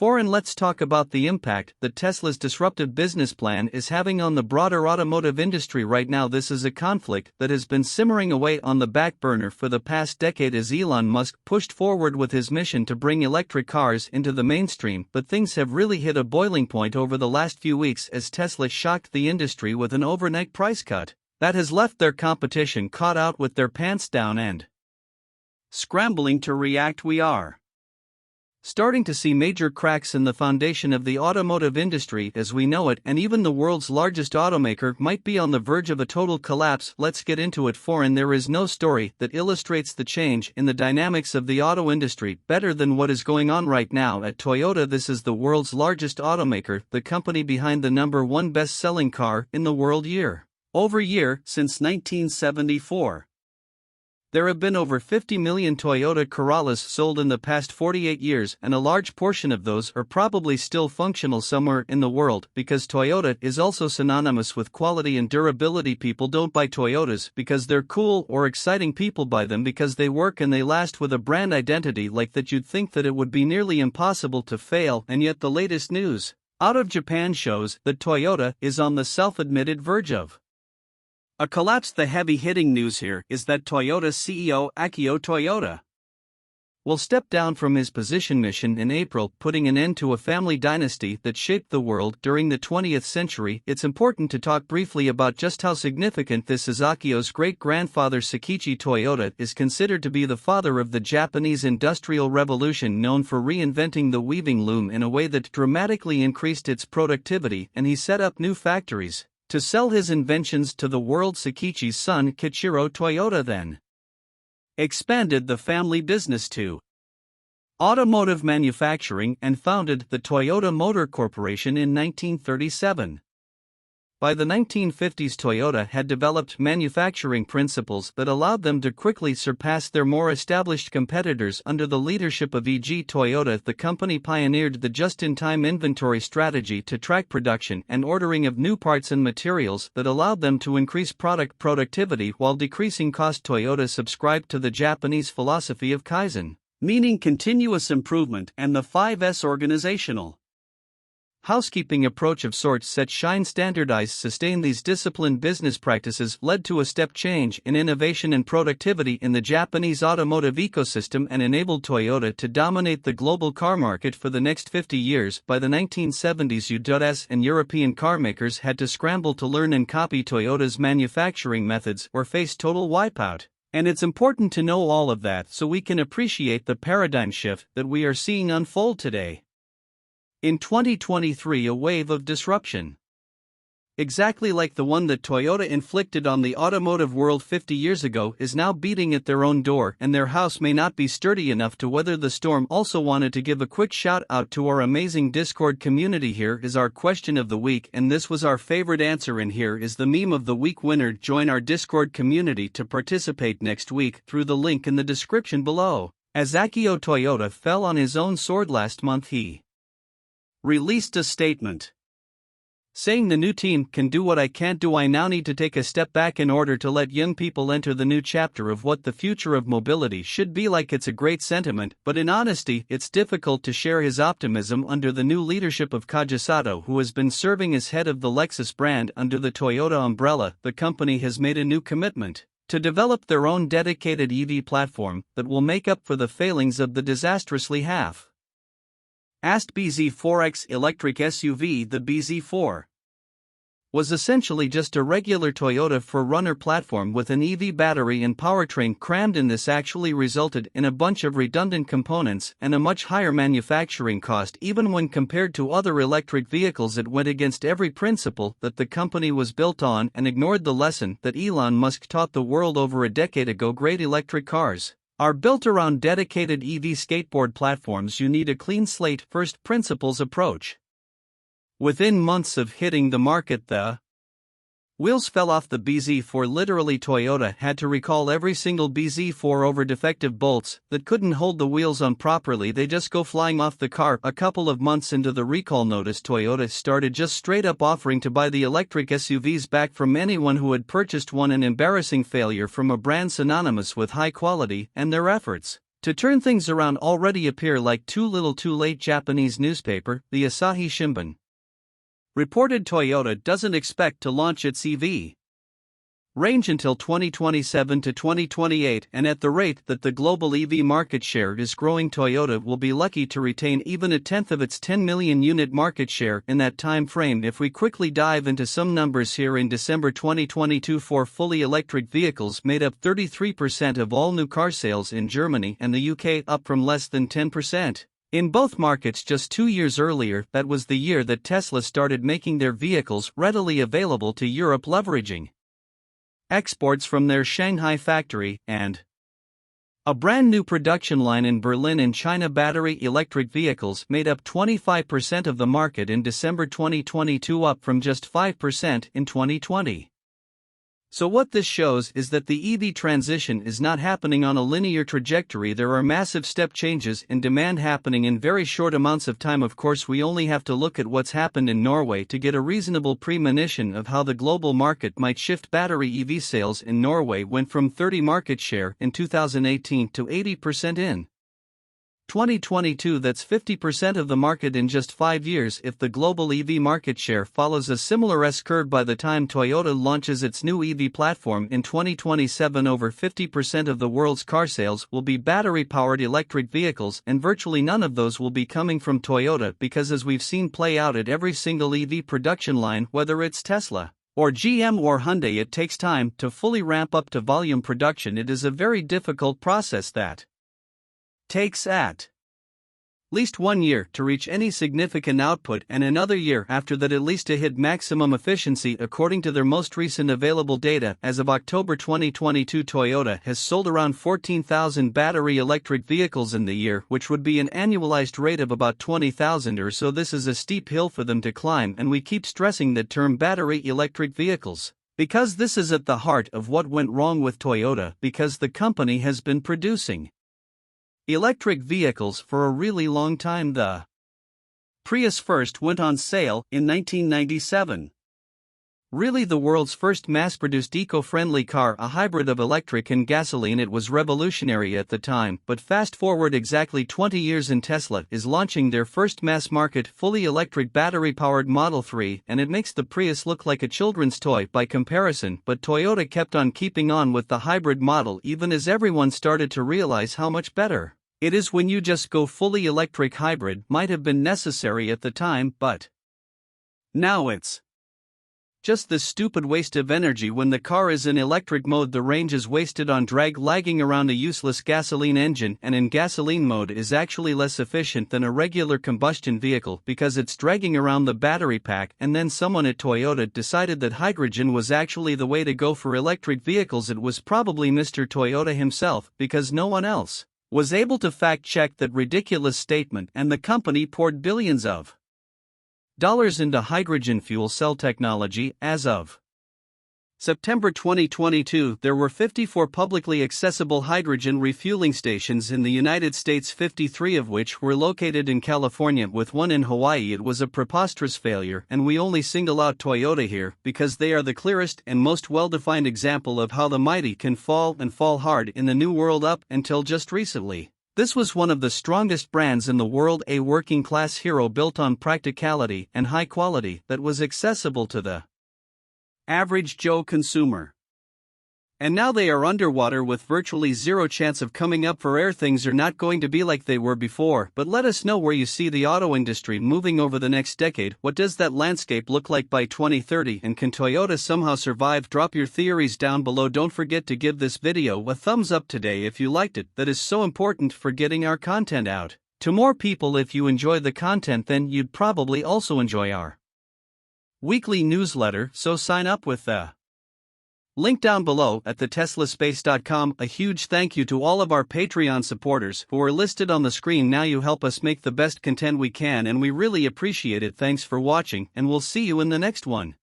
And let's talk about the impact that Tesla's disruptive business plan is having on the broader automotive industry right now. This is a conflict that has been simmering away on the back burner for the past decade as Elon Musk pushed forward with his mission to bring electric cars into the mainstream, but things have really hit a boiling point over the last few weeks as Tesla shocked the industry with an overnight price cut that has left their competition caught out with their pants down and scrambling to react. We are starting to see major cracks in the foundation of the automotive industry as we know it, and even the world's largest automaker might be on the verge of a total collapse. Let's get into it. And there is no story that illustrates the change in the dynamics of the auto industry better than what is going on right now at Toyota. This is the world's largest automaker, the company behind the #1 best-selling car in the world year over year since 1974. There have been over 50 million Toyota Corollas sold in the past 48 years, and a large portion of those are probably still functional somewhere in the world, because Toyota is also synonymous with quality and durability. People don't buy Toyotas because they're cool or exciting. People buy them because they work and they last. With a brand identity like that, you'd think that it would be nearly impossible to fail, and yet the latest news out of Japan shows that Toyota is on the self-admitted verge of a collapse. The heavy-hitting news here is that Toyota CEO Akio Toyoda will step down from his position mission in April, putting an end to a family dynasty that shaped the world during the 20th century. It's important to talk briefly about just how significant this is. Akio's great-grandfather Sakichi Toyoda is considered to be the father of the Japanese Industrial Revolution, known for reinventing the weaving loom in a way that dramatically increased its productivity, and he set up new factories to sell his inventions to the world. Sakichi's son Kichiro Toyoda then expanded the family business to automotive manufacturing and founded the Toyota Motor Corporation in 1937. By the 1950s, Toyota had developed manufacturing principles that allowed them to quickly surpass their more established competitors. Under the leadership of E.G. Toyoda, the company pioneered the just-in-time inventory strategy to track production and ordering of new parts and materials that allowed them to increase product productivity while decreasing cost. Toyota subscribed to the Japanese philosophy of Kaizen, meaning continuous improvement, and the 5S organizational housekeeping approach of sorts. Set, shine, standardize, sustain. These disciplined business practices led to a step change in innovation and productivity in the Japanese automotive ecosystem and enabled Toyota to dominate the global car market for the next 50 years. By the 1970s, U.S. and European carmakers had to scramble to learn and copy Toyota's manufacturing methods or face total wipeout. And it's important to know all of that so we can appreciate the paradigm shift that we are seeing unfold today. In 2023, a wave of disruption, exactly like the one that Toyota inflicted on the automotive world 50 years ago, is now beating at their own door, and their house may not be sturdy enough to weather the storm. Also wanted to give a quick shout out to our amazing Discord community. Here is our question of the week, and this was our favorite answer, and here is the meme of the week winner. Join our Discord community to participate next week through the link in the description below. As Akio Toyoda fell on his own sword last month, he released a statement saying, "The new team can do what I can't do. I now need to take a step back in order to let young people enter the new chapter of what the future of mobility should be like." It's a great sentiment, but in honesty, it's difficult to share his optimism under the new leadership of Koji Sato, who has been serving as head of the Lexus brand under the Toyota umbrella. The company has made a new commitment to develop their own dedicated EV platform that will make up for the failings of the disastrously half-assed bZ4X electric SUV. The bZ4 was essentially just a regular Toyota 4Runner platform with an EV battery and powertrain crammed in. This actually resulted in a bunch of redundant components and a much higher manufacturing cost. Even when compared to other electric vehicles, it went against every principle that the company was built on and ignored the lesson that Elon Musk taught the world over a decade ago. Great electric cars are built around dedicated EV skateboard platforms. You need a clean slate, first principles approach. Within months of hitting the market, the wheels fell off the bZ4. Literally, Toyota had to recall every single bZ4 over defective bolts that couldn't hold the wheels on properly. They just go flying off the car. A couple of months into the recall notice, Toyota started just straight up offering to buy the electric SUVs back from anyone who had purchased one. An embarrassing failure from a brand synonymous with high quality and their efforts To turn things around already appear like too little too late. Japanese newspaper, the Asahi Shimbun, reported Toyota doesn't expect to launch its EV range until 2027 to 2028, and at the rate that the global EV market share is growing, Toyota will be lucky to retain even a tenth of its 10 million unit market share in that time frame. If we quickly dive into some numbers here, in December 2022, for fully electric vehicles made up 33% of all new car sales in Germany and the UK, up from less than 10% in both markets just 2 years earlier. That was the year that Tesla started making their vehicles readily available to Europe, leveraging exports from their Shanghai factory and a brand new production line in Berlin. In China, battery electric vehicles made up 25% of the market in December 2022, up from just 5% in 2020. So what this shows is that the EV transition is not happening on a linear trajectory. There are massive step changes in demand happening in very short amounts of time. Of course, we only have to look at what's happened in Norway to get a reasonable premonition of how the global market might shift. Battery EV sales in Norway went from 30% market share in 2018 to 80% in 2022. That's 50% of the market in just 5 years. If the global EV market share follows a similar S-curve by the time Toyota launches its new EV platform in 2027, over 50% of the world's car sales will be battery-powered electric vehicles, and virtually none of those will be coming from Toyota, because as we've seen play out at every single EV production line, whether it's Tesla or GM or Hyundai, it takes time to fully ramp up to volume production. It is a very difficult process that takes at least 1 year to reach any significant output, and another year after that at least to hit maximum efficiency. According to their most recent available data, as of October 2022, Toyota has sold around 14,000 battery electric vehicles in the year, which would be an annualized rate of about 20,000 or so. This is a steep hill for them to climb, and we keep stressing that term, battery electric vehicles, because this is at the heart of what went wrong with Toyota, because the company has been producing electric vehicles for a really long time. The Prius first went on sale in 1997. Really the world's first mass-produced eco-friendly car, a hybrid of electric and gasoline. It was revolutionary at the time, but fast forward exactly 20 years and Tesla is launching their first mass-market fully electric battery-powered Model 3, and it makes the Prius look like a children's toy by comparison. But Toyota kept on keeping on with the hybrid model, even as everyone started to realize how much better it is when you just go fully electric. Hybrid might have been necessary at the time, but now it's just this stupid waste of energy. When the car is in electric mode, the range is wasted on drag, lagging around a useless gasoline engine, and in gasoline mode is actually less efficient than a regular combustion vehicle because it's dragging around the battery pack. And then someone at Toyota decided that hydrogen was actually the way to go for electric vehicles. It was probably Mr. Toyota himself, because no one else was able to fact-check that ridiculous statement, and the company poured billions of dollars into hydrogen fuel cell technology. As of September 2022, there were 54 publicly accessible hydrogen refueling stations in the United States, 53 of which were located in California, with one in Hawaii. It was a preposterous failure, and we only single out Toyota here because they are the clearest and most well-defined example of how the mighty can fall, and fall hard, in the new world. Up until just recently, this was one of the strongest brands in the world, a working-class hero built on practicality and high quality that was accessible to the average Joe consumer. And now they are underwater with virtually zero chance of coming up for air. Things are not going to be like they were before, but let us know where you see the auto industry moving over the next decade. What does that landscape look like by 2030, and can Toyota somehow survive? Drop your theories down below. Don't forget to give this video a thumbs up today if you liked it. That is so important for getting our content out to more people. If you enjoy the content, then you'd probably also enjoy our weekly newsletter, so sign up with the link down below at theteslaspace.com. A huge thank you to all of our Patreon supporters who are listed on the screen now. You help us make the best content we can, and we really appreciate it. Thanks for watching, and we'll see you in the next one.